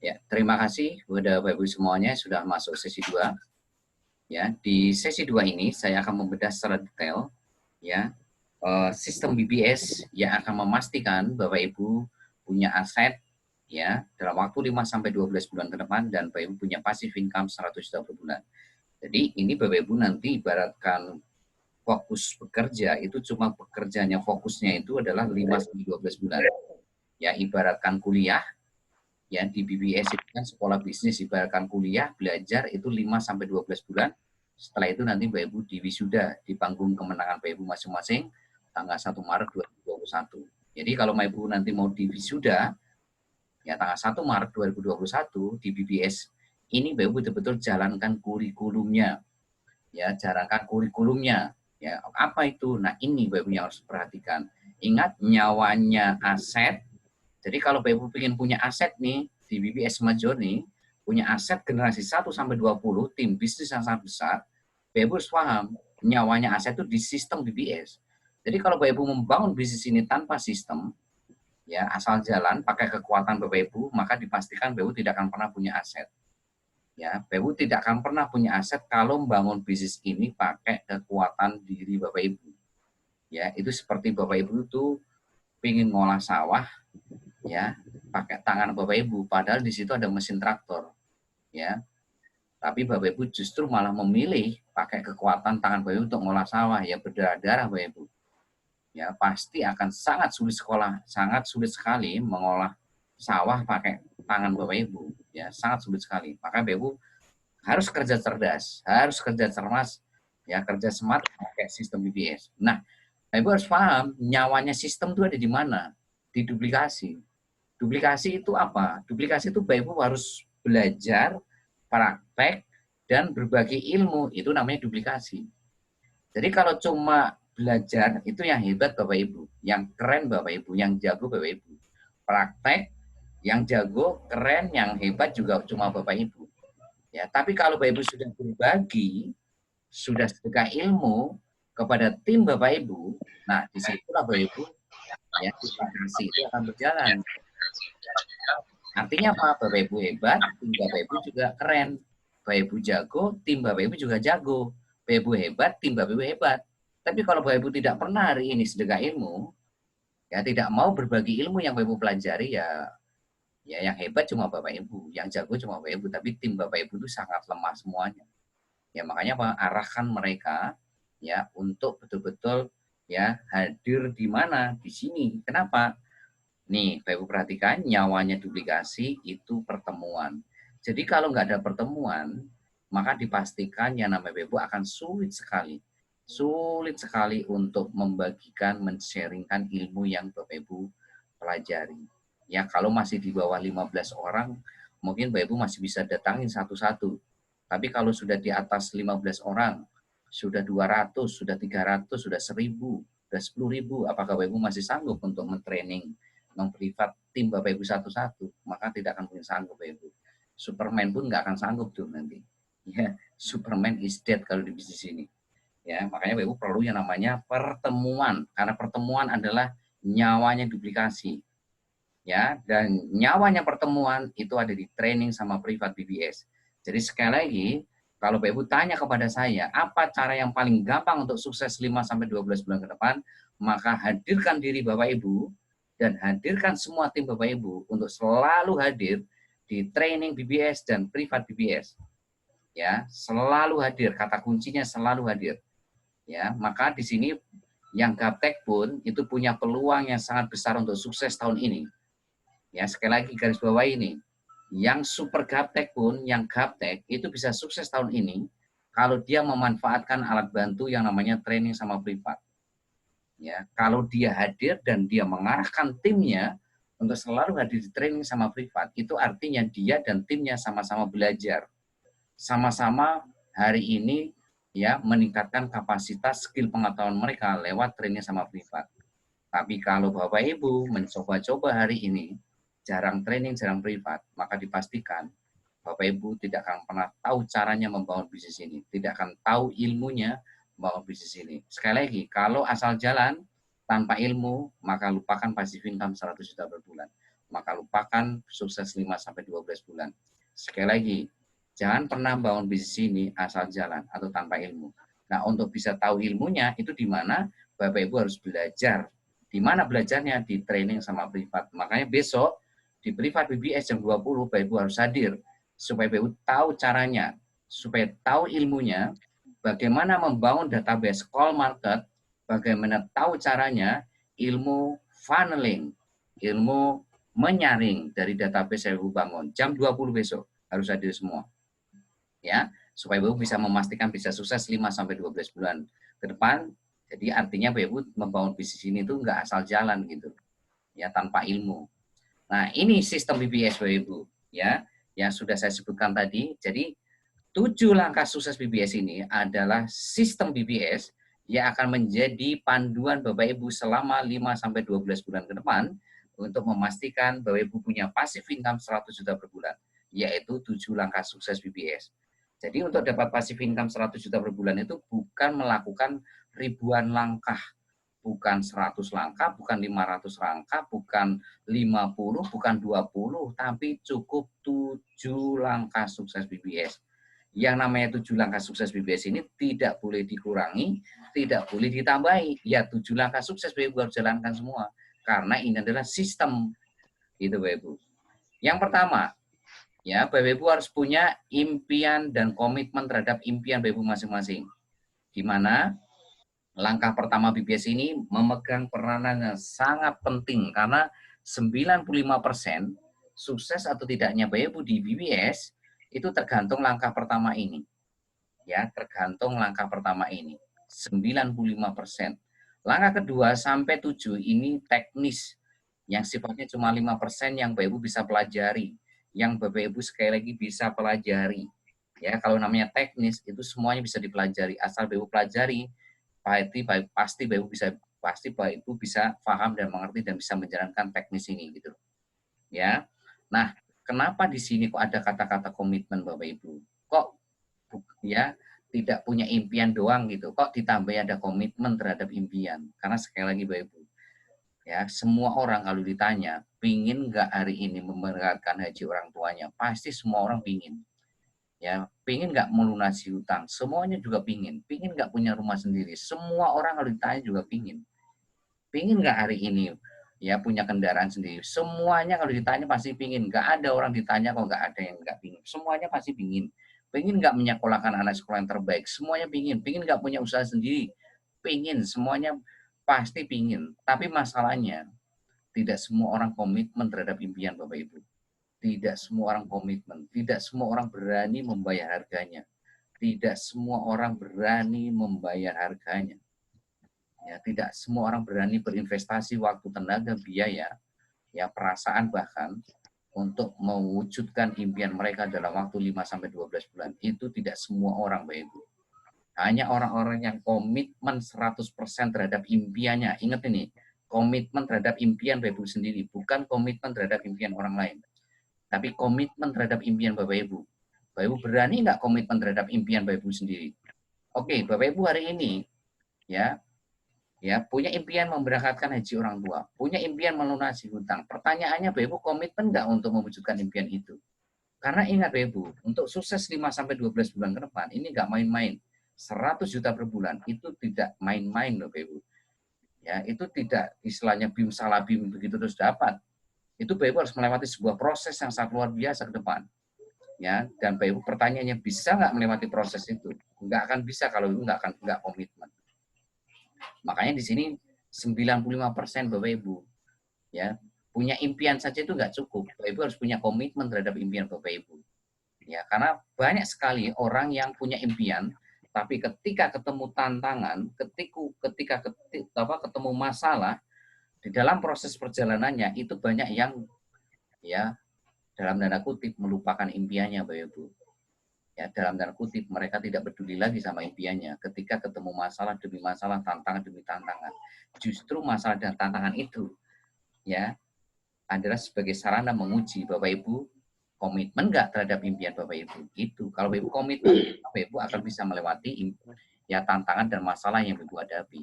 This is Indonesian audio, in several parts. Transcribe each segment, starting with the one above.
Ya, terima kasih kepada Bapak Ibu semuanya sudah masuk sesi 2. Ya, di sesi 2 ini saya akan membedah secara detail ya sistem BBS yang akan memastikan Bapak Ibu punya aset ya dalam waktu 5 sampai 12 bulan ke depan dan Bapak Ibu punya passive income 100 juta per bulan. Jadi ini Bapak Ibu nanti ibaratkan fokus bekerja itu cuma pekerjaannya fokusnya itu adalah 5 sampai 12 bulan. Ya, ibaratkan kuliah ya di BBS itu kan sekolah bisnis ibaratkan kuliah belajar itu 5 sampai 12 bulan. Setelah itu nanti Bapak Ibu diwisuda di panggung kemenangan Bapak Ibu masing-masing tanggal 1 Maret 2021. Jadi kalau Bapak Ibu nanti mau diwisuda ya tanggal 1 Maret 2021 di BBS ini Bapak Ibu betul-betul jalankan kurikulumnya. Ya, jalankan kurikulumnya. Ya, apa itu? Nah, ini Bapak Ibu yang harus perhatikan. Ingat nyawanya aset. Jadi kalau Bapak Ibu ingin punya aset nih di BBS Major nih, punya aset generasi 1 sampai 20, tim bisnis yang sangat besar, Bapak Ibu harus paham nyawanya aset itu di sistem BBS. Jadi kalau Bapak Ibu membangun bisnis ini tanpa sistem, ya asal jalan pakai kekuatan Bapak Ibu, maka dipastikan Bapak Ibu tidak akan pernah punya aset. Ya, Bapak Ibu tidak akan pernah punya aset kalau membangun bisnis ini pakai kekuatan diri Bapak Ibu. Ya, itu seperti Bapak Ibu itu ingin ngolah sawah, ya pakai tangan Bapak Ibu padahal di situ ada mesin traktor ya tapi Bapak Ibu justru malah memilih pakai kekuatan tangan Bapak Ibu untuk ngolah sawah ya berdarah-darah Bapak Ibu ya pasti akan sangat sulit sekali mengolah sawah pakai tangan Bapak Ibu ya sangat sulit sekali maka Bapak Ibu harus kerja cerdas harus kerja cermas ya kerja smart pakai sistem BBS. Nah Bapak Ibu harus paham nyawanya sistem itu ada di mana di duplikasi. Duplikasi itu apa? Duplikasi itu Bapak Ibu harus belajar, praktek, dan berbagi ilmu. Itu namanya duplikasi. Jadi kalau cuma belajar, itu yang hebat Bapak Ibu. Yang keren Bapak Ibu, yang jago Bapak Ibu. Praktek, yang jago, keren, yang hebat juga cuma Bapak Ibu. Ya, tapi kalau Bapak Ibu sudah berbagi, sudah sedekah ilmu kepada tim Bapak Ibu, nah disitulah Bapak Ibu, ya duplikasi itu akan berjalan. Artinya apa? Bapak Ibu hebat, tim Bapak Ibu juga keren. Bapak Ibu jago, tim Bapak Ibu juga jago. Bapak Ibu hebat, tim Bapak Ibu hebat. Tapi kalau Bapak Ibu tidak pernah hari ini sedekah ilmu, ya tidak mau berbagi ilmu yang Bapak Ibu pelajari, ya yang hebat cuma Bapak Ibu, yang jago cuma Bapak Ibu, tapi tim Bapak Ibu itu sangat lemah semuanya. Ya makanya apa? Arahkan mereka ya untuk betul-betul ya hadir di mana? Di sini. Kenapa? Nih, Bapak Ibu perhatikan, nyawanya duplikasi itu pertemuan. Jadi kalau nggak ada pertemuan, maka dipastikan yang namanya Bapak Ibu akan sulit sekali. Sulit sekali untuk membagikan, men-sharingkan ilmu yang Bapak Ibu pelajari. Ya, kalau masih di bawah 15 orang, mungkin Bapak Ibu masih bisa datangin satu-satu. Tapi kalau sudah di atas 15 orang, sudah 200, sudah 300, sudah 1000, sudah 10.000, apakah Bapak Ibu masih sanggup untuk men-training memprivat tim Bapak Ibu satu-satu, maka tidak akan punya sanggup Bapak Ibu. Superman pun nggak akan sanggup tuh nanti. Ya, Superman is dead kalau di bisnis ini. Ya, makanya Bapak Ibu perlu yang namanya pertemuan, karena pertemuan adalah nyawanya duplikasi. Ya, dan nyawanya pertemuan itu ada di training sama privat BBS. Jadi sekali lagi, kalau Bapak Ibu tanya kepada saya, apa cara yang paling gampang untuk sukses 5 sampai 12 bulan ke depan, maka hadirkan diri Bapak Ibu dan hadirkan semua tim Bapak Ibu untuk selalu hadir di training BBS dan privat BBS. Ya, selalu hadir, kata kuncinya selalu hadir. Ya, maka di sini yang gaptek pun itu punya peluang yang sangat besar untuk sukses tahun ini. Ya, sekali lagi garis bawah ini. Yang super gaptek pun, yang gaptek itu bisa sukses tahun ini kalau dia memanfaatkan alat bantu yang namanya training sama privat. Ya, kalau dia hadir dan dia mengarahkan timnya untuk selalu hadir di training sama privat, itu artinya dia dan timnya sama-sama belajar. Sama-sama hari ini ya meningkatkan kapasitas skill pengetahuan mereka lewat training sama privat. Tapi kalau Bapak Ibu mencoba-coba hari ini, jarang training, jarang privat, maka dipastikan Bapak Ibu tidak akan pernah tahu caranya membangun bisnis ini, tidak akan tahu ilmunya membangun bisnis ini. Sekali lagi, kalau asal jalan tanpa ilmu, maka lupakan passive income 100 juta per bulan. maka lupakan sukses 5-12 bulan. Sekali lagi, jangan pernah bangun bisnis ini asal jalan atau tanpa ilmu. Nah, untuk bisa tahu ilmunya, itu di mana Bapak Ibu harus belajar. Di mana belajarnya? Di training sama privat. Makanya besok, di privat BBS jam 20, Bapak Ibu harus hadir. Supaya Bapak Ibu tahu caranya, supaya tahu ilmunya, bagaimana membangun database call market, bagaimana tahu caranya, ilmu funneling, ilmu menyaring dari database yang Ibu bangun. Jam 20 besok harus hadir semua. Ya, supaya Ibu bisa memastikan bisa sukses 5-12 bulan ke depan. Jadi artinya Ibu membangun bisnis ini tuh nggak asal jalan gitu. Ya, tanpa ilmu. Nah, ini sistem BBS Bapak Ibu, ya, yang sudah saya sebutkan tadi. Jadi 7 langkah sukses BBS ini adalah sistem BBS yang akan menjadi panduan Bapak Ibu selama 5-12 bulan ke depan untuk memastikan Bapak Ibu punya passive income 100 juta per bulan, yaitu 7 langkah sukses BBS. Jadi untuk dapat passive income 100 juta per bulan itu bukan melakukan ribuan langkah, bukan 100 langkah, bukan 500 langkah, bukan 50, bukan 20, tapi cukup 7 langkah sukses BBS. Yang namanya 7 langkah sukses BBS ini tidak boleh dikurangi, tidak boleh ditambahi. Ya 7 langkah sukses Bapak Ibu harus jalankan semua. Karena ini adalah sistem. Gitu Bapak Ibu. Yang pertama, ya Bapak Ibu harus punya impian dan komitmen terhadap impian Bapak Ibu masing-masing. Di mana langkah pertama BBS ini memegang peranan yang sangat penting karena 95% sukses atau tidaknya Bapak Ibu di BBS itu tergantung langkah pertama ini. Ya, tergantung langkah pertama ini. 95%. Langkah kedua sampai 7 ini teknis yang sifatnya cuma 5% yang Bapak Ibu bisa pelajari, yang Bapak Ibu sekali lagi bisa pelajari. Ya, kalau namanya teknis itu semuanya bisa dipelajari asal Bapak Ibu pelajari, pasti Bapak Ibu bisa paham dan mengerti dan bisa menjalankan teknis ini gitu. Ya. Nah, kenapa di sini kok ada kata-kata komitmen Bapak Ibu? Kok ya tidak punya impian doang gitu? Kok ditambah ada komitmen terhadap impian? Karena sekali lagi Bapak Ibu, ya semua orang kalau ditanya, pingin nggak hari ini memberangkatkan haji orang tuanya? Pasti semua orang pingin. Ya, pingin nggak melunasi hutang? Semuanya juga pingin. Pingin nggak punya rumah sendiri? Semua orang kalau ditanya juga pingin. Pingin nggak hari ini ya punya kendaraan sendiri? Semuanya kalau ditanya pasti pingin. Nggak ada orang ditanya kok nggak ada yang nggak pingin. Semuanya pasti pingin. Pingin nggak menyekolahkan anak sekolah yang terbaik? Semuanya pingin. Pingin nggak punya usaha sendiri? Pingin. Semuanya pasti pingin. Tapi masalahnya tidak semua orang komitmen terhadap impian Bapak Ibu. Tidak semua orang komitmen. Tidak semua orang berani membayar harganya. Tidak semua orang berani membayar harganya. Ya, tidak semua orang berani berinvestasi waktu, tenaga, biaya, ya perasaan bahkan untuk mewujudkan impian mereka dalam waktu 5-12 bulan. Itu tidak semua orang, Bapak Ibu. Hanya orang-orang yang komitmen 100% terhadap impiannya. Ingat ini, komitmen terhadap impian Bapak Ibu sendiri, bukan komitmen terhadap impian orang lain. Tapi komitmen terhadap impian Bapak Ibu. Bapak Ibu berani nggak komitmen terhadap impian Bapak Ibu sendiri? Oke, Bapak Ibu hari ini ya punya impian memberangkatkan haji orang tua, punya impian melunasi hutang. Pertanyaannya, Bapak Ibu komitmen nggak untuk mewujudkan impian itu? Karena ingat Bapak Ibu, untuk sukses 5-12 bulan ke depan, ini nggak main-main. 100 juta per bulan, itu tidak main-main loh Bapak Ibu. Ya, itu tidak istilahnya bim salah bim begitu terus dapat. Itu Bapak Ibu harus melewati sebuah proses yang sangat luar biasa ke depan. Ya, dan Bapak Ibu pertanyaannya, bisa nggak melewati proses itu? Nggak akan bisa kalau Ibu nggak komitmen. Makanya di sini 95% Bapak Ibu ya punya impian saja itu nggak cukup. Bapak Ibu harus punya komitmen terhadap impian Bapak Ibu. Ya, karena banyak sekali orang yang punya impian, tapi ketika ketemu tantangan, ketika ketemu masalah di dalam proses perjalanannya itu banyak yang ya dalam tanda kutip melupakan impiannya Bapak Ibu. Ya, dalam tanda kutip mereka tidak peduli lagi sama impiannya ketika ketemu masalah demi masalah, tantangan demi tantangan. Justru masalah dan tantangan itu ya adalah sebagai sarana menguji Bapak Ibu komitmen nggak terhadap impian Bapak Ibu. Itu kalau Bapak Ibu komitmen, Bapak Ibu akan bisa melewati ya tantangan dan masalah yang Bapak Ibu hadapi.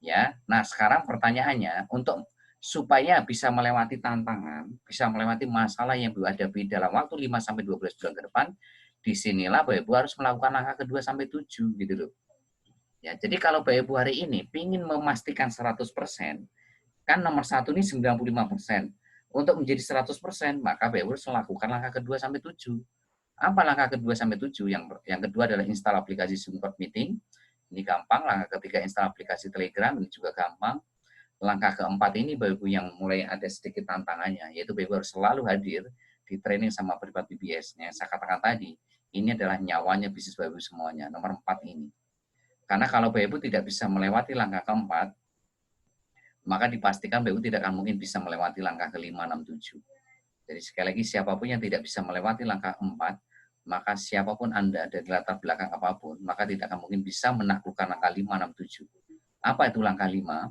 Ya, nah sekarang pertanyaannya, untuk supaya bisa melewati tantangan, bisa melewati masalah yang dihadapi dalam waktu 5-12 bulan ke depan, disinilah Bapak Ibu harus melakukan langkah ke-2 sampai 7 gitu loh. Ya, jadi kalau Bapak Ibu hari ini ingin memastikan 100%, kan nomor 1 ini 95%. Untuk menjadi 100%, maka Bapak Ibu harus melakukan langkah ke-2 sampai 7. Apa langkah ke-2 sampai 7? Yang kedua adalah install aplikasi Zoom Call Meeting. Ini gampang. Langkah ketiga install aplikasi Telegram, ini juga gampang. Langkah keempat ini Bapak Ibu yang mulai ada sedikit tantangannya, yaitu Bapak Ibu harus selalu hadir di training sama privat BBS-nya. Saya katakan tadi, ini adalah nyawanya bisnis Bapak Ibu semuanya, nomor 4 ini. Karena kalau Bapak Ibu tidak bisa melewati langkah keempat, maka dipastikan Bapak Ibu tidak akan mungkin bisa melewati langkah ke-5, 6, 7. Jadi sekali lagi, siapapun yang tidak bisa melewati langkah 4, maka siapapun Anda dari latar belakang apapun, maka tidak akan mungkin bisa menaklukkan langkah 5, 6, 7. Apa itu langkah 5?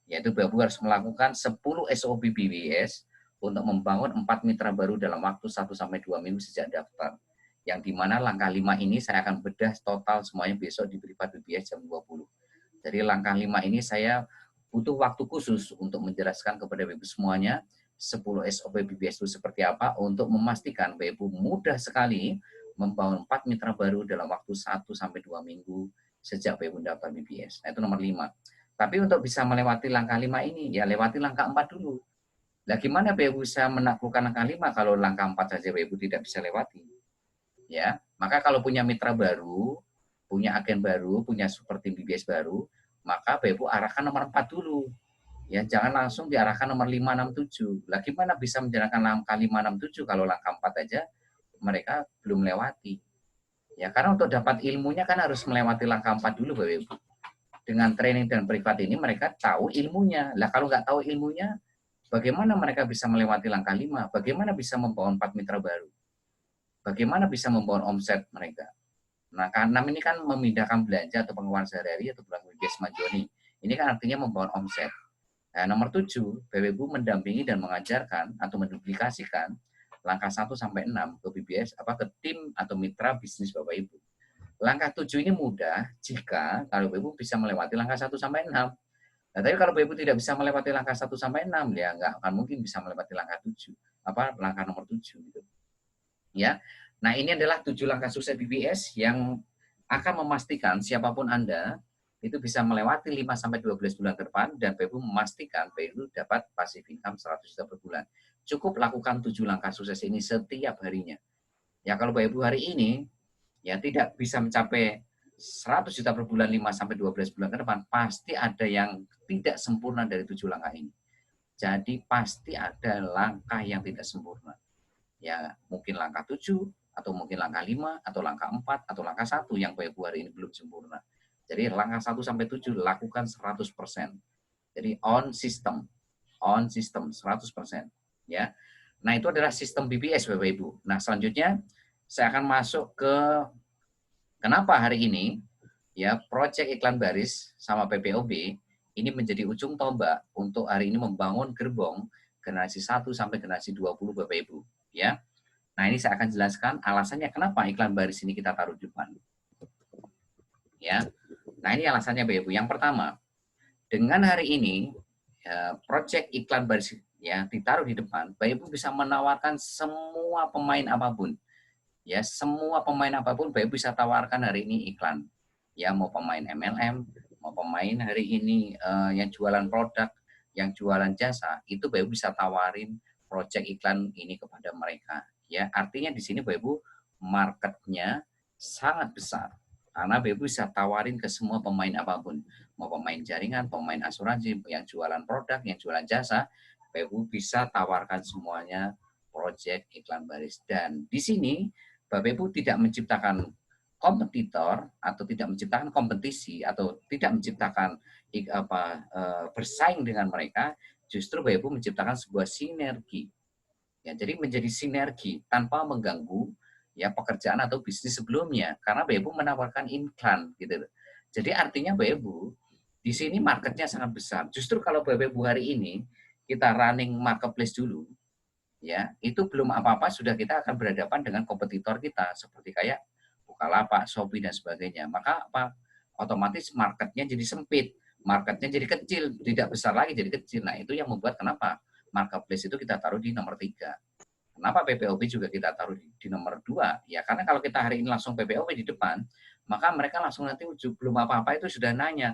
Yaitu Bapak Ibu harus melakukan 10 SOP BBS untuk membangun 4 mitra baru dalam waktu 1-2 minggu sejak daftar. Yang dimana langkah 5 ini saya akan bedah total semuanya besok di privat BBS jam 20. Jadi langkah 5 ini saya butuh waktu khusus untuk menjelaskan kepada Bapak Ibu semuanya 10 SOP BBS itu seperti apa untuk memastikan Bapak Ibu mudah sekali membangun 4 mitra baru dalam waktu 1-2 minggu sejak Bapak Ibu daftar BBS. Nah, itu nomor 5. Tapi untuk bisa melewati langkah 5 ini, ya lewati langkah 4 dulu. Nah, gimana Bapak Ibu bisa menaklukkan langkah 5 kalau langkah 4 saja Bapak Ibu tidak bisa lewati? Ya, maka kalau punya mitra baru, punya agen baru, punya super tim BBS baru, maka Bapak Ibu arahkan nomor 4 dulu. Ya, jangan langsung diarahkan nomor 5, 6, 7. Lah gimana bisa menjalankan langkah 5, 6, 7 kalau langkah 4 aja mereka belum melewati. Ya, karena untuk dapat ilmunya kan harus melewati langkah 4 dulu Bapak Ibu. Dengan training dan privat ini mereka tahu ilmunya. Lah kalau nggak tahu ilmunya, bagaimana mereka bisa melewati langkah 5? Bagaimana bisa membangun 4 mitra baru? Bagaimana bisa membangun omset mereka? Nah, karena ini kan memindahkan belanja atau pengeluaran sehari-hari atau belanja bias majoni. Ini kan artinya membangun omset. Nah, nomor 7, Bapak Ibu mendampingi dan mengajarkan atau menduplikasikan langkah 1-6 ke BBS ke tim atau mitra bisnis Bapak Ibu. Langkah 7 ini mudah jika kalau Bapak Ibu bisa melewati langkah 1-6. Nah, tapi kalau Bapak Ibu tidak bisa melewati langkah 1-6, ya nggak akan mungkin bisa melewati langkah 7, langkah nomor 7 gitu. Ya. Nah, ini adalah 7 langkah sukses BBS yang akan memastikan siapapun Anda itu bisa melewati 5-12 bulan ke depan dan Bapak Ibu memastikan Bapak Ibu dapat passive income 100 juta per bulan. Cukup lakukan 7 langkah sukses ini setiap harinya. Ya, kalau Bapak Ibu hari ini ya tidak bisa mencapai 100 juta per bulan 5-12 bulan ke depan, pasti ada yang tidak sempurna dari 7 langkah ini. Jadi pasti ada langkah yang tidak sempurna. Ya, mungkin langkah 7, atau mungkin langkah 5, atau langkah 4, atau langkah 1 yang Bapak Ibu hari ini belum sempurna. Jadi langkah 1-7 lakukan 100%. Jadi on system 100%. Ya. Nah, itu adalah sistem BBS Bapak Ibu. Nah, selanjutnya saya akan masuk ke kenapa hari ini ya proyek iklan baris sama PPOB ini menjadi ujung tombak untuk hari ini membangun gerbong generasi 1 sampai generasi 20 Bapak Ibu, ya. Nah, ini saya akan jelaskan alasannya kenapa iklan baris ini kita taruh di depan. Ya. Nah, ini alasannya Bapak Ibu. Yang pertama, dengan hari ini proyek iklan baris ya ditaruh di depan, Bapak Ibu bisa menawarkan semua pemain apapun. Ya, semua pemain apapun Bapak bisa tawarkan hari ini iklan. Ya, mau pemain MLM, mau pemain hari ini yang jualan produk, yang jualan jasa, itu Bapak bisa tawarin proyek iklan ini kepada mereka. Ya, artinya di sini Bapak marketnya sangat besar. Karena Bapak bisa tawarin ke semua pemain apapun. Mau pemain jaringan, pemain asuransi, yang jualan produk, yang jualan jasa, Bapak bisa tawarkan semuanya proyek iklan baris. Dan di sini Bapak Ibu tidak menciptakan kompetitor atau tidak menciptakan kompetisi atau tidak menciptakan bersaing dengan mereka, justru Bapak Ibu menciptakan sebuah sinergi. Ya, jadi menjadi sinergi tanpa mengganggu ya pekerjaan atau bisnis sebelumnya karena Bapak Ibu menawarkan iklan gitu. Jadi artinya Bapak Ibu di sini marketnya sangat besar. Justru kalau Bapak Ibu hari ini kita running marketplace dulu, ya itu belum apa-apa sudah kita akan berhadapan dengan kompetitor kita seperti kayak Bukalapak, Shopee dan sebagainya. Maka apa? Otomatis marketnya jadi sempit. marketnya jadi kecil, tidak besar lagi jadi kecil. Nah itu yang membuat kenapa marketplace itu kita taruh di nomor 3. Kenapa PPOB juga kita taruh di nomor 2? Ya karena kalau kita hari ini langsung PPOB di depan, maka mereka langsung nanti belum apa-apa itu sudah nanya,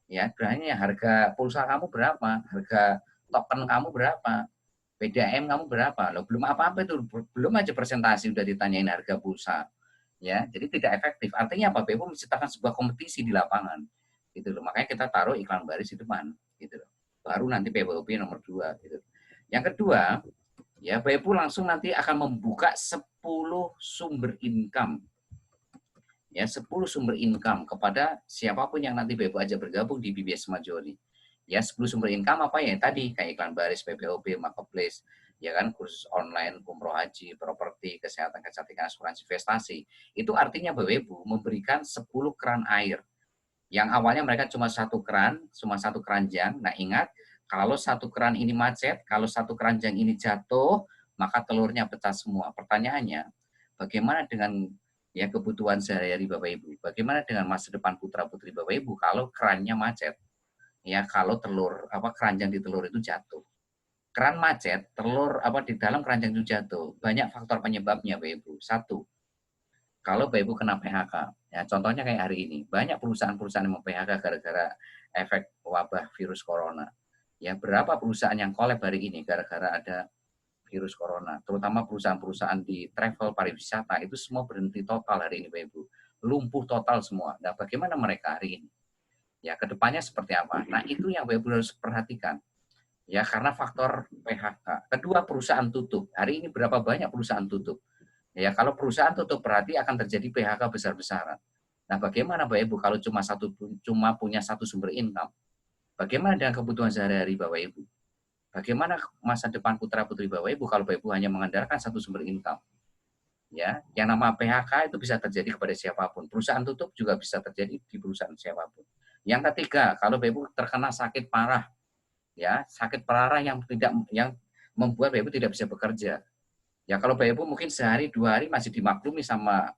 ya beranya harga pulsa kamu berapa, harga token kamu berapa, PDAM kamu berapa, loh belum apa-apa itu, belum aja presentasi udah ditanyain harga pulsa, ya jadi tidak efektif. Artinya apa? BPO menciptakan sebuah kompetisi di lapangan, gitu loh. Makanya kita taruh iklan baris di depan, gitu loh. Baru nanti PPOB nomor 2, gitu. Yang kedua, ya BPO langsung nanti akan membuka 10 sumber income, ya 10 sumber income kepada siapapun yang nanti BPO aja bergabung di BBS Smart Journey. Ya 10 sumber income apa ya tadi kayak iklan baris, PPOB, marketplace, ya kan kursus online, umroh haji, properti, kesehatan, kecantikan, asuransi, investasi. Itu artinya BPO memberikan 10 keran air. Yang awalnya mereka cuma satu keran, cuma satu keranjang. Nah ingat, kalau satu keran ini macet, kalau satu keranjang ini jatuh, maka telurnya pecah semua. Pertanyaannya, bagaimana dengan ya kebutuhan sehari-hari Bapak Ibu? Bagaimana dengan masa depan putra-putri Bapak Ibu kalau kerannya macet? Ya, kalau telur keranjang di telur itu jatuh. Keran macet, telur di dalam keranjang itu jatuh. Banyak faktor penyebabnya Bapak Ibu. Satu, kalau Bapak Ibu kena PHK, ya contohnya kayak hari ini, banyak perusahaan-perusahaan yang mem-PHK gara-gara efek wabah virus corona. Ya, berapa perusahaan yang kolab hari ini gara-gara ada virus corona, terutama perusahaan-perusahaan di travel pariwisata itu semua berhenti total hari ini Bapak Ibu. Lumpuh total semua. Nah, bagaimana mereka hari ini? Ya, kedepannya seperti apa? Nah, itu yang Bapak Ibu harus perhatikan. Ya, karena faktor PHK. Kedua, perusahaan tutup. Hari ini berapa banyak perusahaan tutup? Ya, kalau perusahaan tutup berarti akan terjadi PHK besar-besaran. Nah, bagaimana Bapak Ibu kalau cuma punya satu sumber income? Bagaimana dengan kebutuhan sehari-hari Bapak Ibu? Bagaimana masa depan putra-putri Bapak Ibu kalau Bapak Ibu hanya mengandalkan satu sumber income? Ya, yang nama PHK itu bisa terjadi kepada siapapun. Perusahaan tutup juga bisa terjadi di perusahaan siapapun. Yang ketiga, kalau Bapak Ibu terkena sakit parah, ya, sakit parah yang membuat Bapak Ibu tidak bisa bekerja. Ya kalau Bapak Ibu mungkin sehari 2 hari masih dimaklumi sama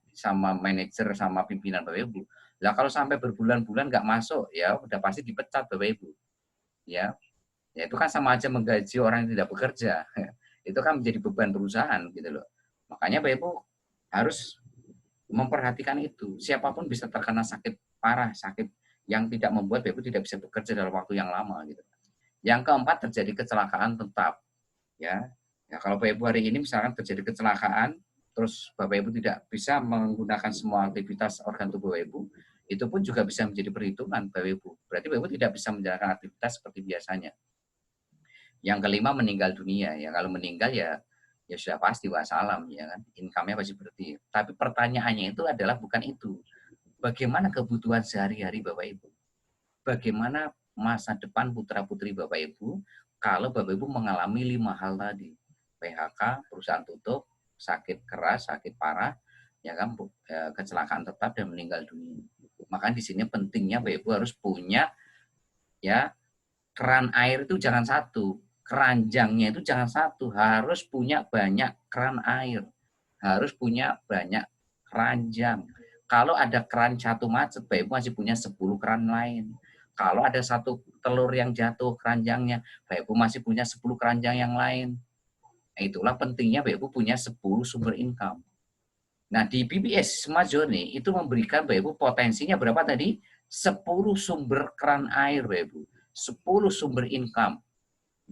manajer sama pimpinan Bapak Ibu. Lah kalau sampai berbulan-bulan nggak masuk ya udah pasti dipecat Bapak Ibu. Ya, ya itu kan sama aja menggaji orang yang tidak bekerja. Itu kan menjadi beban perusahaan gitu loh. Makanya Bapak Ibu harus memperhatikan itu. Siapapun bisa terkena sakit parah, sakit yang tidak membuat Bapak Ibu tidak bisa bekerja dalam waktu yang lama gitu. Yang keempat terjadi kecelakaan tetap. Ya, ya kalau Bapak Ibu hari ini misalkan terjadi kecelakaan, terus Bapak Ibu tidak bisa menggunakan semua aktivitas organ tubuh Bapak Ibu, itu pun juga bisa menjadi perhitungan Bapak Ibu. Berarti Bapak Ibu tidak bisa menjalankan aktivitas seperti biasanya. Yang kelima meninggal dunia ya. Kalau meninggal ya sudah pasti wassalam ya kan. Income-nya pasti berhenti. Tapi pertanyaannya itu adalah bukan itu. Bagaimana kebutuhan sehari-hari Bapak Ibu? Bagaimana masa depan putra-putri Bapak Ibu kalau Bapak Ibu mengalami 5 hal tadi. PHK, perusahaan tutup, sakit keras, sakit parah, ya kan, kecelakaan tetap dan meninggal dunia. Maka di sini pentingnya Bapak Ibu harus punya ya keran air itu jangan satu, keranjangnya itu jangan satu, harus punya banyak keran air. Harus punya banyak keranjang. Kalau ada keran satu macet, Bapak Ibu masih punya 10 keran lain. Kalau ada satu telur yang jatuh keranjangnya, Bapak Ibu masih punya 10 keranjang yang lain. Itulah pentingnya Bapak Ibu punya 10 sumber income. Nah, di BBS Smart Journey itu memberikan Bapak Ibu potensinya berapa tadi? 10 sumber keran air Bapak Ibu. 10 sumber income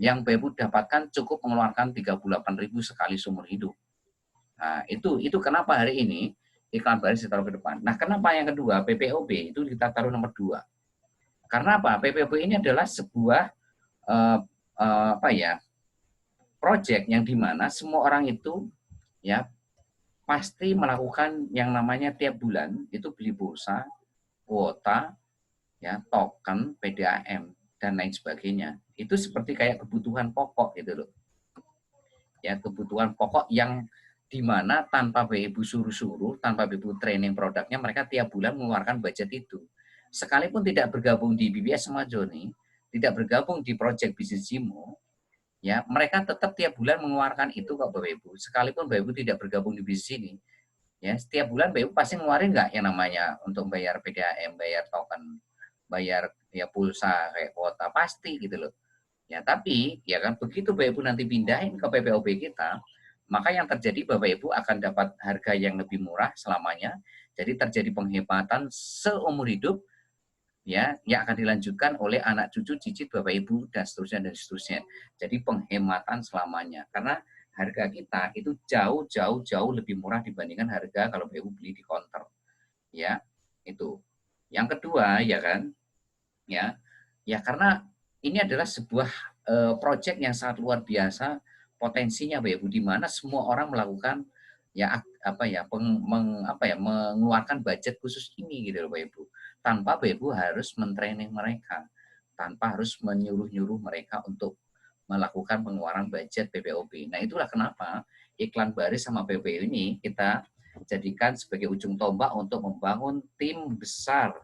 yang Bapak Ibu dapatkan cukup mengeluarkan 38.000 sekali seumur hidup. Nah, itu kenapa hari ini iklan baris ditaruh ke depan. Nah, kenapa yang kedua PPOB itu kita taruh nomor 2? Karena apa? PPOB ini adalah sebuah project yang dimana semua orang itu ya pasti melakukan yang namanya tiap bulan itu beli pulsa, kuota, ya token, PDAM dan lain sebagainya. Itu seperti kayak kebutuhan pokok gitu loh. Ya, kebutuhan pokok yang di mana tanpa Ibu suruh-suruh, tanpa Ibu training produknya, mereka tiap bulan mengeluarkan budget itu. Sekalipun tidak bergabung di BBS Smart Journey, tidak bergabung di Project Business Jimo, ya mereka tetap tiap bulan mengeluarkan itu kok Bapak Ibu. Sekalipun Bapak Ibu tidak bergabung di bisnis ini, ya setiap bulan Bapak Ibu pasti ngeluarin nggak yang namanya untuk bayar PDAM, bayar token. bayar ya pulsa kayak kuota pasti gitu loh. Ya, tapi ya kan begitu Bapak Ibu nanti pindahin ke PPOB kita, maka yang terjadi Bapak Ibu akan dapat harga yang lebih murah selamanya. Jadi terjadi penghematan seumur hidup ya yang akan dilanjutkan oleh anak cucu cicit Bapak Ibu dan seterusnya dan seterusnya. Jadi penghematan selamanya karena harga kita itu jauh lebih murah dibandingkan harga kalau Bapak Ibu beli di counter. Ya, itu. Yang kedua ya kan, ya. Ya karena ini adalah sebuah proyek yang sangat luar biasa potensinya Bapak Ibu di mana semua orang melakukan ya apa ya mengeluarkan budget khusus ini gitu loh Bapak Ibu. Tanpa Bapak Ibu harus mentraining mereka, tanpa harus menyuruh-nyuruh mereka untuk melakukan pengeluaran budget PPOB. Nah, itulah kenapa iklan baris sama PPO ini kita jadikan sebagai ujung tombak untuk membangun tim besar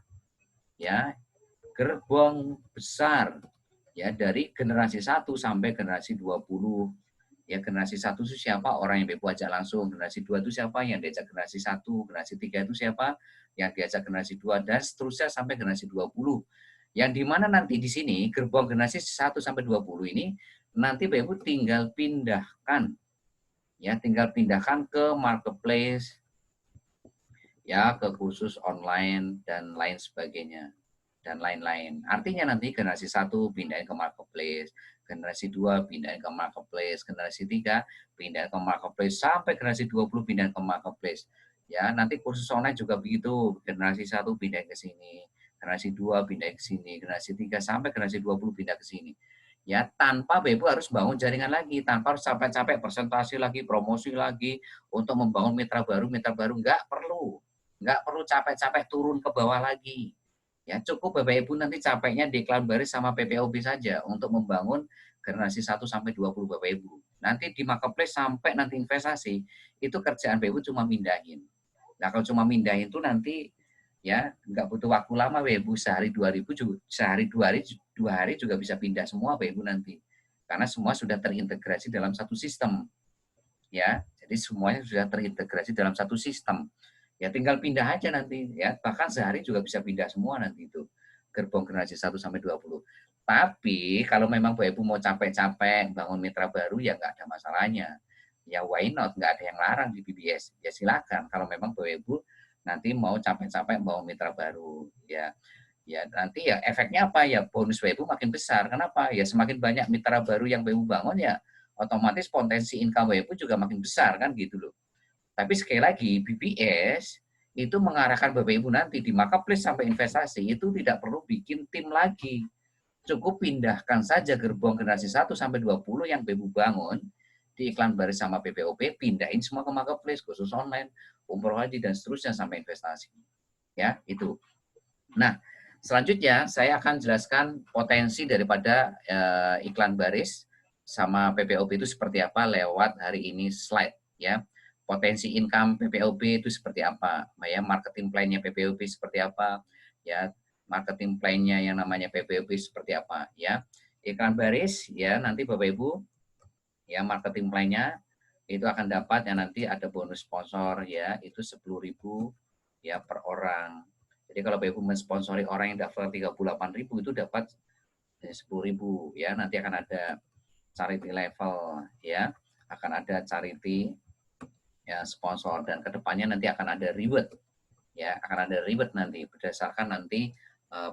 ya gerbong besar ya dari generasi 1 sampai generasi 20. Ya generasi 1 itu siapa? Orang yang Bebo ajak langsung. Generasi 2 itu siapa? Yang diajak generasi 1. Generasi 3 itu siapa? Yang diajak generasi 2 dan seterusnya sampai generasi 20. Yang di mana nanti di sini gerbong generasi 1 sampai 20 ini nanti Bebo tinggal pindahkan ya, tinggal pindahkan ke marketplace ya, ke kursus online dan lain sebagainya. Dan lain-lain. Artinya nanti generasi 1 pindahin ke marketplace, generasi 2 pindahin ke marketplace, generasi 3 pindahin ke marketplace, sampai generasi 20 pindahin ke marketplace. Ya, nanti kursus online juga begitu, generasi 1 pindahin ke sini, generasi 2 pindahin ke sini, generasi 3 sampai generasi 20 pindah ke sini. Ya, tanpa Ibu harus bangun jaringan lagi, tanpa harus capek-capek presentasi lagi, promosi lagi, untuk membangun mitra baru, nggak perlu. Nggak perlu capek-capek turun ke bawah lagi. Ya, cukup Bapak Ibu nanti capeknya di iklan baris sama PPOB saja untuk membangun generasi 1 sampai 20 Bapak Ibu. Nanti di marketplace sampai nanti investasi, itu kerjaan Bapak Ibu cuma mindahin. Nah, kalau cuma mindahin itu nanti ya nggak butuh waktu lama Bapak Ibu, sehari 2000 juga, sehari 2 hari juga bisa pindah semua Bapak Ibu nanti. Karena semua sudah terintegrasi dalam satu sistem. Ya, jadi semuanya sudah terintegrasi dalam satu sistem. Ya tinggal pindah aja nanti ya, bahkan sehari juga bisa pindah semua nanti itu gerbong generasi 1 sampai 20. Tapi kalau memang Bapak Ibu mau capek-capek bangun mitra baru ya nggak ada masalahnya. Ya why not, nggak ada yang larang di BBS. Ya silakan kalau memang Bapak Ibu nanti mau capek-capek bangun mitra baru ya. Ya nanti ya efeknya apa ya, bonus Bapak Ibu makin besar. Kenapa? Ya semakin banyak mitra baru yang Bapak Ibu bangun ya otomatis potensi income Bapak Ibu juga makin besar kan gitu loh. Tapi sekali lagi, BBS itu mengarahkan Bapak Ibu nanti di marketplace sampai investasi itu tidak perlu bikin tim lagi. Cukup pindahkan saja gerbong generasi 1 sampai 20 yang Bapak Ibu bangun di iklan baris sama PPOP, pindahin semua ke marketplace, khusus online, umroh haji dan seterusnya sampai investasi. Ya, itu. Nah, selanjutnya saya akan jelaskan potensi daripada iklan baris sama PPOP itu seperti apa lewat hari ini slide ya. Potensi income PPOP itu seperti apa, ya marketing plan-nya PPOP seperti apa, ya marketing plan-nya yang namanya PPOP seperti apa, ya iklan baris ya nanti Bapak Ibu ya marketing plan-nya itu akan dapat yang nanti ada bonus sponsor ya itu 10.000 ya per orang. Jadi kalau Bapak Ibu mensponsori orang yang daftar 38.000 itu dapat 10.000 ya, nanti akan ada charity level ya, akan ada charity ya sponsor dan kedepannya nanti akan ada reward ya, akan ada reward nanti berdasarkan nanti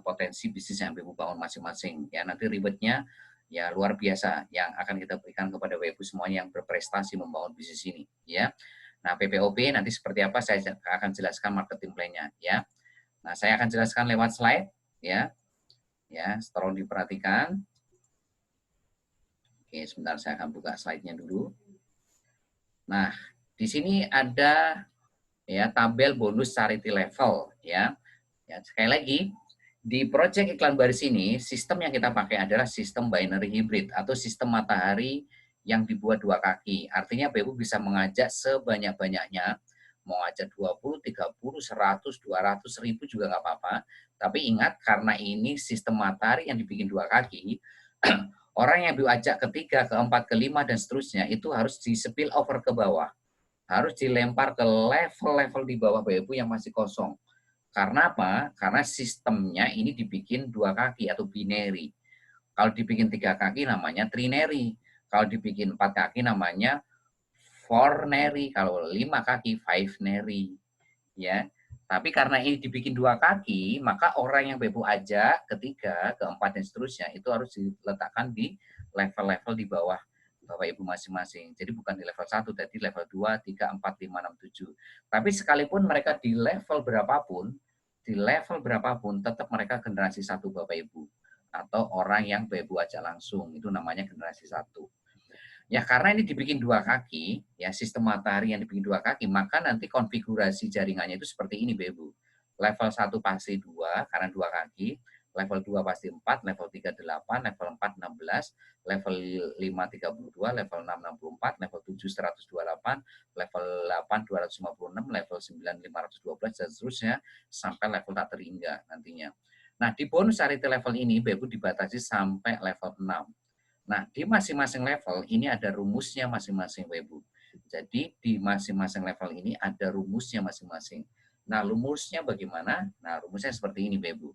potensi bisnis yang Ibu bangun masing-masing ya, nanti rewardnya ya luar biasa yang akan kita berikan kepada Ibu semuanya yang berprestasi membangun bisnis ini ya. Nah PPOP nanti seperti apa saya akan jelaskan marketing plan-nya ya. Nah saya akan jelaskan lewat slide ya, ya tolong diperhatikan. Oke sebentar saya akan buka slide-nya dulu. Nah di sini ada ya tabel bonus charity level ya. Ya sekali lagi di project iklan baris ini sistem yang kita pakai adalah sistem binary hybrid atau sistem matahari yang dibuat 2 kaki. Artinya Ibu bisa mengajak sebanyak-banyaknya, mau ajak 20, 30, 100, 200, 1000 juga nggak apa-apa. Tapi ingat karena ini sistem matahari yang dibikin 2 kaki, orang yang diajak ketiga, keempat, kelima dan seterusnya itu harus di spill over ke bawah. Harus dilempar ke level-level di bawah Bapak Ibu yang masih kosong. Karena apa? Karena sistemnya ini dibikin 2 kaki atau binary. Kalau dibikin 3 kaki namanya trinary. Kalau dibikin 4 kaki namanya four-nary. Kalau 5 kaki five-nary. Ya. Tapi karena ini dibikin 2 kaki, maka orang yang Ibu ajak ketiga, keempat, dan seterusnya itu harus diletakkan di level-level di bawah Bapak Ibu masing-masing. Jadi bukan di level 1, jadi level 2, 3, 4, 5, 6, 7. Tapi sekalipun mereka di level berapapun, tetap mereka generasi 1 Bapak Ibu. Atau orang yang Bapak Ibu ajak langsung, itu namanya generasi 1. Ya karena ini dibikin 2 kaki, ya sistem matahari yang dibikin 2 kaki, maka nanti konfigurasi jaringannya itu seperti ini, Ibu. Level 1 pasti 2 karena 2 kaki, level 2 pasti 4, level 3 8, level 4 16, level 5 32, level 6 64, level 7 128, level 8 256, level 9 512 dan seterusnya sampai level tak terhingga nantinya. Nah, di bonus charity level ini Ibu dibatasi sampai level 6. Nah, di masing-masing level ini ada rumusnya masing-masing, Ibu. Jadi di masing-masing level ini ada rumusnya masing-masing. Nah, rumusnya bagaimana? Nah, rumusnya seperti ini, Ibu.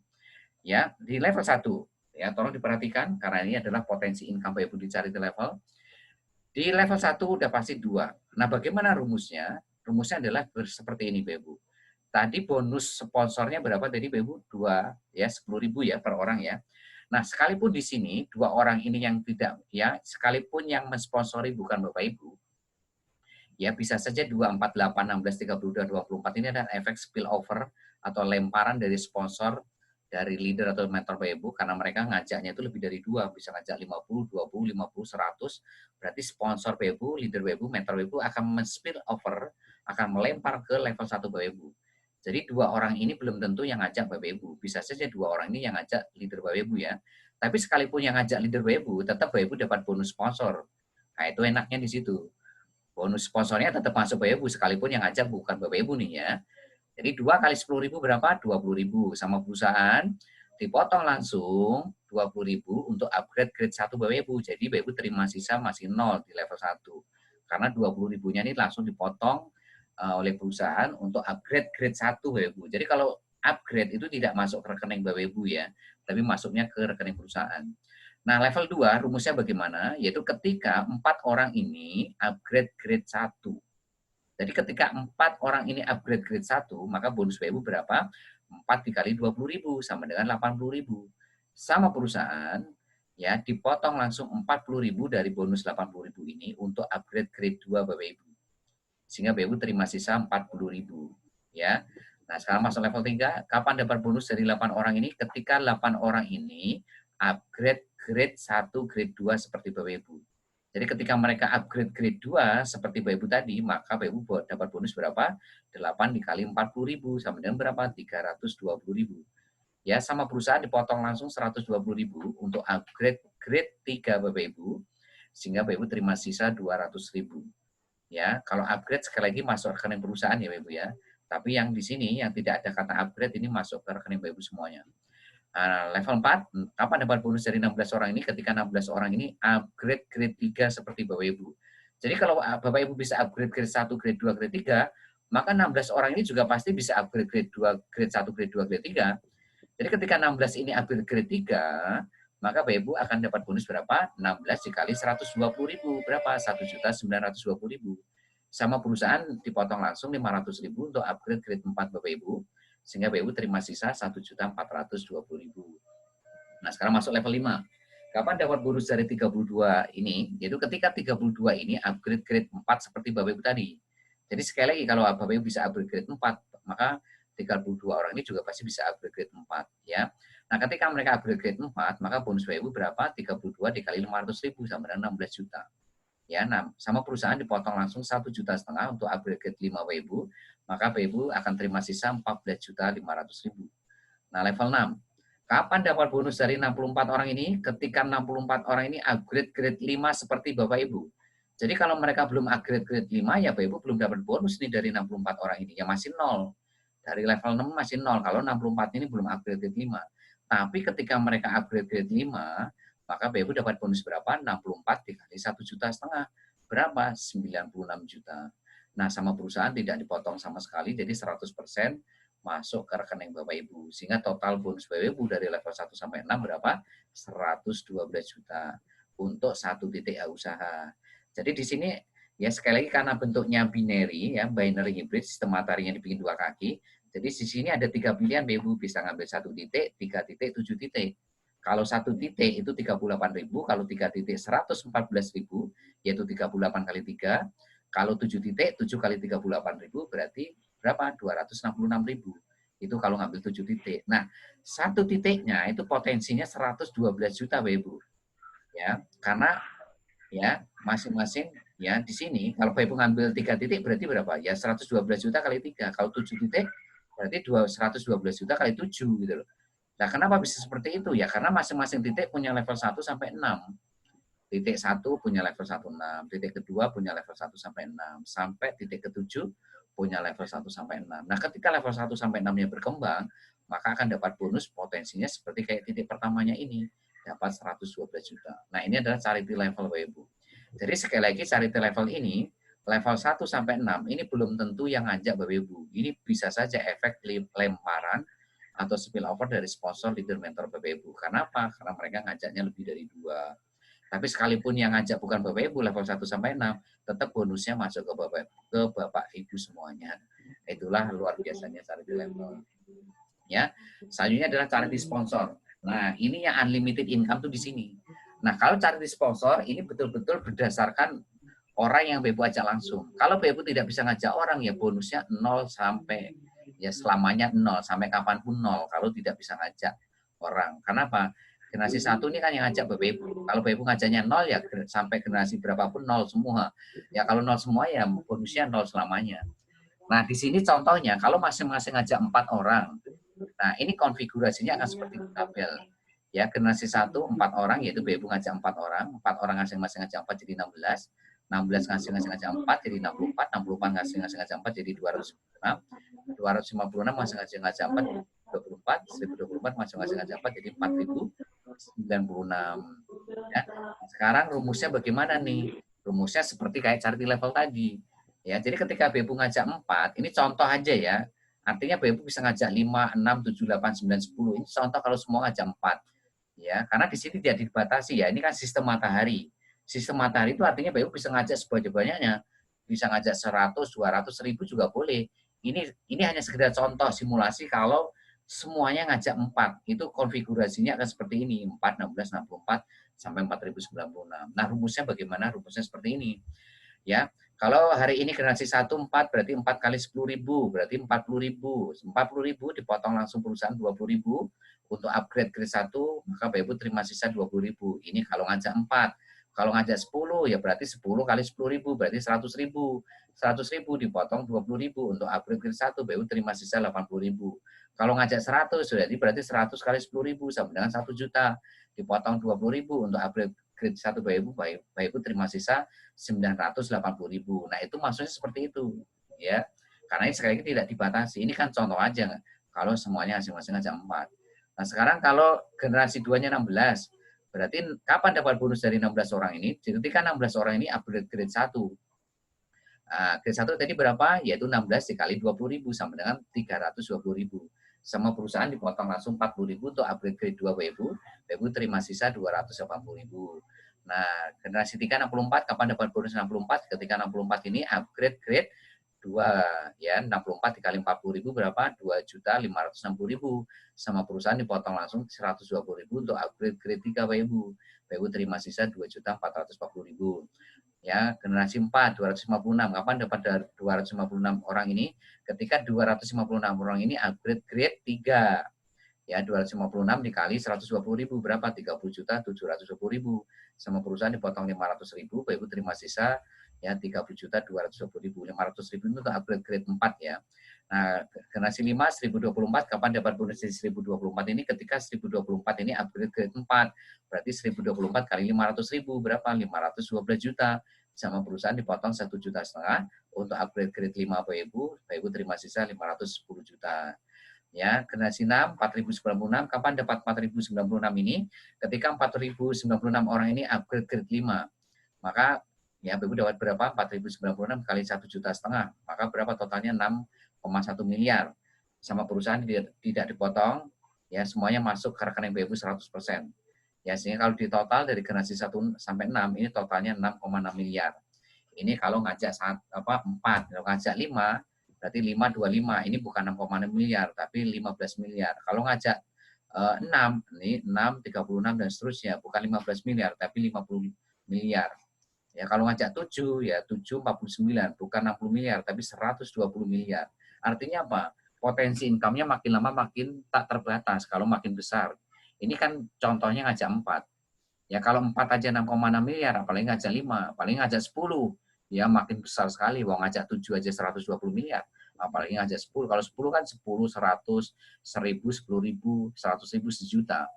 Ya, di level 1, ya, tolong diperhatikan karena ini adalah potensi income Ibu dicari di level. Di level 1 udah pasti 2. Nah, bagaimana rumusnya? Rumusnya adalah seperti ini, Ibu. Tadi bonus sponsornya berapa tadi, Ibu? 2, ya, 10.000 ya per orang ya. Nah, sekalipun di sini 2 orang ini yang tidak ya, sekalipun yang mensponsori bukan Bapak Ibu, ya bisa saja 2, 4, 8, 16, 32, 24 ini ada efek spillover atau lemparan dari sponsor dari leader atau mentor Bapak Ibu karena mereka ngajaknya itu lebih dari 2, bisa ngajak 50, 20, 50, 100. Berarti sponsor Bapak Ibu, leader Bapak Ibu, mentor Bapak Ibu akan men-spillover, akan melempar ke level 1 Bapak Ibu. Jadi 2 orang ini belum tentu yang ngajak Bapak Ibu. Bisa saja 2 orang ini yang ngajak leader Bapak Ibu ya. Tapi sekalipun yang ngajak leader Bapak Ibu, tetap Bapak Ibu dapat bonus sponsor. Nah, itu enaknya di situ. Bonus sponsornya tetap masuk Bapak Ibu sekalipun yang ngajak bukan Bapak Ibu nih ya. Jadi 2 kali 10.000 berapa? 20.000 sama perusahaan dipotong langsung 20.000 untuk upgrade grade 1 Bapak Ibu. Jadi Bapak Ibu terima sisa masih 0 di level 1. Karena 20.000-nya ini langsung dipotong oleh perusahaan untuk upgrade grade 1 Bapak Ibu. Jadi kalau upgrade itu tidak masuk ke rekening Bapak Ibu ya, tapi masuknya ke rekening perusahaan. Nah, level 2 rumusnya bagaimana? Yaitu ketika 4 orang ini upgrade grade 1. Jadi ketika 4 orang ini upgrade grade 1, maka bonus BU berapa? 4 dikali 20.000 sama dengan 80.000. Sama perusahaan, ya dipotong langsung 40.000 dari bonus 80.000 ini untuk upgrade grade 2 Bapak Ibu. Sehingga BU terima sisa 40.000. Ya. Nah, sekarang masuk level 3, kapan dapat bonus dari 8 orang ini? Ketika 8 orang ini upgrade grade 1, grade 2 seperti Bapak Ibu. Jadi ketika mereka upgrade grade 2 seperti Bapak Ibu tadi, maka Bapak Ibu dapat bonus berapa? 8 dikali 40.000 sama dengan berapa? 320.000. Ya, sama perusahaan dipotong langsung 120.000 untuk upgrade grade 3 Bapak Ibu, sehingga Bapak Ibu terima sisa 200.000. Ya, kalau upgrade sekali lagi masuk rekening perusahaan ya Bapak Ibu ya. Tapi yang di sini yang tidak ada kata upgrade ini masuk ke rekening Bapak Ibu semuanya. Level 4, kapan dapat bonus dari 16 orang ini? Ketika 16 orang ini upgrade grade 3 seperti Bapak Ibu. Jadi kalau Bapak Ibu bisa upgrade grade 1, grade 2, grade 3, maka 16 orang ini juga pasti bisa upgrade grade 2, grade 1, grade 2, grade 3. Jadi ketika 16 ini upgrade grade 3, maka Bapak Ibu akan dapat bonus berapa? 16 dikali 120.000. Berapa? 1.920.000. Sama perusahaan dipotong langsung 500.000 untuk upgrade grade 4 Bapak Ibu. Sehingga BU terima sisa 1.420.000. Nah, sekarang masuk level 5. Kapan dapat bonus dari 32 ini? Yaitu ketika 32 ini upgrade grade 4 seperti Bapak Ibu tadi. Jadi sekali lagi kalau Bapak Ibu bisa upgrade grade 4, maka 32 orang ini juga pasti bisa upgrade grade 4 ya. Nah, ketika mereka upgrade grade 4, maka bonus Bapak Ibu berapa? 32 dikali 500.000 sama dengan 16 juta. Ya, nah, sama perusahaan dipotong langsung 1,5 juta untuk upgrade grade 5 Bapak Ibu, maka Bapak Ibu akan terima sisa 14.500.000. Nah, level 6. Kapan dapat bonus dari 64 orang ini? Ketika 64 orang ini upgrade grade 5 seperti Bapak Ibu. Jadi kalau mereka belum upgrade grade 5, ya Bapak Ibu belum dapat bonus nih dari 64 orang ini. Ya masih 0. Dari level 6 masih 0 kalau 64 ini belum upgrade grade 5. Tapi ketika mereka upgrade grade 5, maka Bapak Ibu dapat bonus berapa? 64 dikali 1,5 juta. Berapa? 96 juta. Nah, sama perusahaan tidak dipotong sama sekali, jadi 100% masuk ke rekening Bapak Ibu. Sehingga total bonus Bapak Ibu dari level 1 sampai 6 berapa? 112 juta untuk satu titik usaha. Jadi di sini ya sekali lagi karena bentuknya binary ya, binary hybrid, sistem mataharinya dibikin dua kaki. Jadi di sini ada 3 pilihan Bapak Ibu, bisa ngambil 1 titik, 3 titik, 7 titik. Kalau 1 titik itu 38.000, kalau 3 titik 114.000, yaitu 38 kali 3. Kalau 7 titik, 7 kali 38.000 berarti berapa? 266.000. Itu kalau ngambil 7 titik. Nah, 1 titiknya itu potensinya 112 juta, Bapak Ibu. Ya, karena ya masing-masing ya di sini kalau Bapak Ibu ngambil 3 titik berarti berapa? Ya 112 juta kali 3. Kalau 7 titik berarti 112 juta kali 7 gitu loh. Nah, kenapa bisa seperti itu? Ya karena masing-masing titik punya level 1 sampai 6. Titik 1 punya level 16, titik kedua punya level 1 sampai 6, sampai titik ke-7 punya level 1 sampai 6. Nah, ketika level 1 sampai 6-nya berkembang, maka akan dapat bonus potensinya seperti kayak titik pertamanya ini, dapat 112 juta. Nah, ini adalah charity level Bapak Ibu. Jadi sekali lagi charity level ini, level 1 sampai 6 ini belum tentu yang ngajak Bapak Ibu. Ini bisa saja efek lemparan atau spillover dari sponsor, leader, mentor Bapak Ibu. Karena apa? Karena mereka ngajaknya lebih dari 2. Tapi sekalipun yang ngajak bukan Bapak Ibu level 1 sampai 6, tetap bonusnya masuk ke Bapak Ibu semuanya. Itulah luar biasanya charity level. Ya. Selanjutnya adalah charity sponsor. Nah, ini yang unlimited income tuh di sini. Nah, kalau charity sponsor ini betul-betul berdasarkan orang yang Bapak Ibu ajak langsung. Kalau Bapak Ibu tidak bisa ngajak orang ya bonusnya 0 sampai ya selamanya 0 sampai kapanpun 0 kalau tidak bisa ngajak orang. Kenapa? Generasi 1 ini kan yang ngajak Bapak Ibu. Kalau Bapak Ibu ngajaknya 0 ya sampai generasi berapapun 0 semua. Ya kalau 0 semua ya bonusnya 0 selamanya. Nah, di sini contohnya kalau masing-masing ngajak 4 orang. Nah, ini konfigurasinya akan seperti tabel. Ya, generasi 1 4 orang yaitu Bapak Ibu ngajak 4 orang, 4 orang masing-masing ngajak 4 jadi 16. 16 masing-masing ngajak 4 jadi 64, 64 masing-masing ngajak 4 jadi 256, 256 masing-masing ngajak 4 jadi 24, 1024 masing-masing ngajak 4 jadi 4096. Ya. Sekarang rumusnya bagaimana nih? Rumusnya seperti kayak charity level tadi. Ya, jadi ketika Bapak Ibu ngajak 4, ini contoh aja ya. Artinya Bapak Ibu bisa ngajak 5, 6, 7, 8, 9, 10. Ini contoh kalau semua ngajak 4. Ya, karena di sini tidak dibatasi ya. Ini kan sistem matahari. Sistem matahari itu artinya Bapak Ibu bisa ngajak sebanyak-banyaknya. Bisa ngajak 100, 200, 1000 juga boleh. Ini hanya sekedar contoh simulasi kalau semuanya ngajak 4. Itu konfigurasinya akan seperti ini. 4, 16, 64 sampai 4096. Nah, rumusnya bagaimana? Rumusnya seperti ini. Ya, kalau hari ini generasi 1 4 berarti 4 kali 10.000 berarti 40.000. 40.000 dipotong langsung perusahaan 20.000 untuk upgrade grade 1 maka Bapak Ibu terima sisa 20.000. Ini kalau ngajak 4. Kalau ngajak 10 ya berarti 10 kali 10.000 berarti 100.000. 100.000 dipotong 20.000 untuk upgrade grade 1 Bapak Ibu terima sisa 80.000. Kalau ngajak 100 berarti 100 kali 10.000 sama dengan 1 juta. Dipotong 20.000 untuk upgrade grade 1 Bapak Ibu terima sisa 980.000. Nah, itu maksudnya seperti itu, ya. Karena ini sekali lagi tidak dibatasi. Ini kan contoh aja, kalau semuanya masing-masing aja 4. Nah, sekarang kalau generasi 2-nya 16, berarti kapan dapat bonus dari 16 orang ini? Ketika 16 orang ini upgrade grade 1. Grade 1 tadi berapa? Yaitu 16 dikali 20.000 sama dengan 320.000. Sama perusahaan dipotong langsung 40.000 untuk upgrade grade 2 Bapak Ibu terima sisa 280.000. Nah, generasi 3 64 kapan dapat bonus 64? Ketika 64 ini upgrade grade 2 ya, 64 dikali 40.000 berapa? 2.560.000. Sama perusahaan dipotong langsung 120.000 untuk upgrade grade 3 Bapak Ibu terima sisa 2.440.000. Ya, generasi 4 256. Kapan dapat 256 orang ini? Ketika 256 orang ini upgrade grade 3. Ya, 256 dikali 120.000 berapa? 30.720.000. Sama perusahaan dipotong 500.000, Bapak Ibu terima sisa ya 30.220.000. 500.000 itu untuk upgrade grade 4 ya. Nah, generasi 5 1024 kapan dapat bonus di 1024 ini? Ketika 1024 ini upgrade grade 4. Berarti 1024 kali 500.000 berapa? 512 juta. Sama perusahaan dipotong 1,5 juta untuk upgrade grade 5 Bapak Ibu terima sisa 510 juta. Ya, generasi 6 4096 kapan dapat 4096 ini? Ketika 4096 orang ini upgrade grade 5. Maka ya Bapak Ibu dapat berapa? 4096 kali 1,5 juta. Maka berapa totalnya? 6,1 miliar. sama perusahaan tidak dipotong, ya semuanya masuk ke rekening BU 100%. Ya, sehingga kalau di total dari generasi 1 sampai 6 ini totalnya 6,6 miliar. Ini kalau ngajak 4, kalau ngajak 5 berarti 525. Ini bukan 6,6 miliar tapi 15 miliar. Kalau ngajak 6, ini 6, 36 dan seterusnya, bukan 15 miliar tapi 50 miliar. Ya, kalau ngajak 7, ya 7 49, bukan 60 miliar, tapi 120 miliar. Artinya apa? Potensi income-nya makin lama makin tak terbatas kalau makin besar. Ini kan contohnya ngajak 4. Ya kalau 4 aja 6,6 miliar, apalagi ngajak 5, apalagi ngajak 10. Ya makin besar sekali, wong ngajak 7 aja 120 miliar. Apalagi ngajak 10. Kalau 10 kan 10, 100, 1000, 10.000, 100.000, sejuta.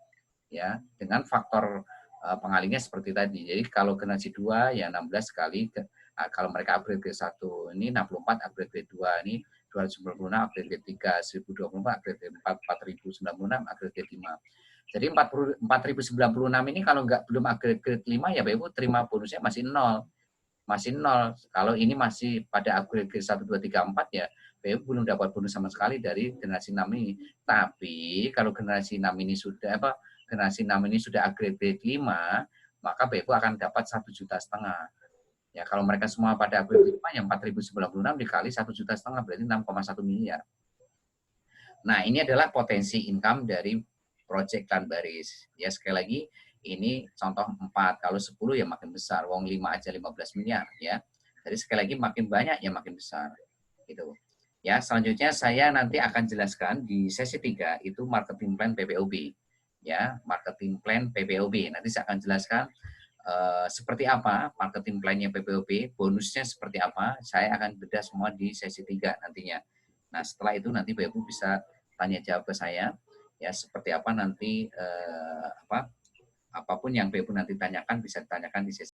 Ya, dengan faktor pengalihnya seperti tadi. Jadi kalau generasi 2 ya 16 kali kalau mereka upgrade ke 1 ini 64, upgrade ke 2 ini 296, upgrade ke 3 1024, upgrade ke 4 4096, upgrade ke 5. Jadi 4096 ini kalau belum upgrade ke 5 ya Ibu terima bonusnya masih nol. Masih nol. Kalau ini masih pada upgrade ke 1 2 3 4 ya BU belum dapat bonus sama sekali dari generasi 6 ini. Tapi kalau generasi 6 ini sudah generasi 6 ini sudah upgrade 5, maka BU akan dapat 1,5 juta. Ya, kalau mereka semua pada upgrade 5 yang 4096 dikali 1,5 juta berarti 6,1 miliar. Nah, ini adalah potensi income dari proyek Clan Baris. Ya, sekali lagi ini contoh 4, kalau 10 ya makin besar. Wong 5 aja 15 miliar ya. Jadi sekali lagi makin banyak ya makin besar. Gitu. Ya, selanjutnya saya nanti akan jelaskan di sesi 3 itu marketing plan PPOB. Ya, marketing plan PPOB. Nanti saya akan jelaskan seperti apa marketing plan-nya PPOB, bonusnya seperti apa. Saya akan bedah semua di sesi 3 nantinya. Nah, setelah itu nanti Bapak Ibu bisa tanya jawab ke saya ya seperti apa nanti apapun yang Bapak Ibu nanti tanyakan bisa ditanyakan di sesi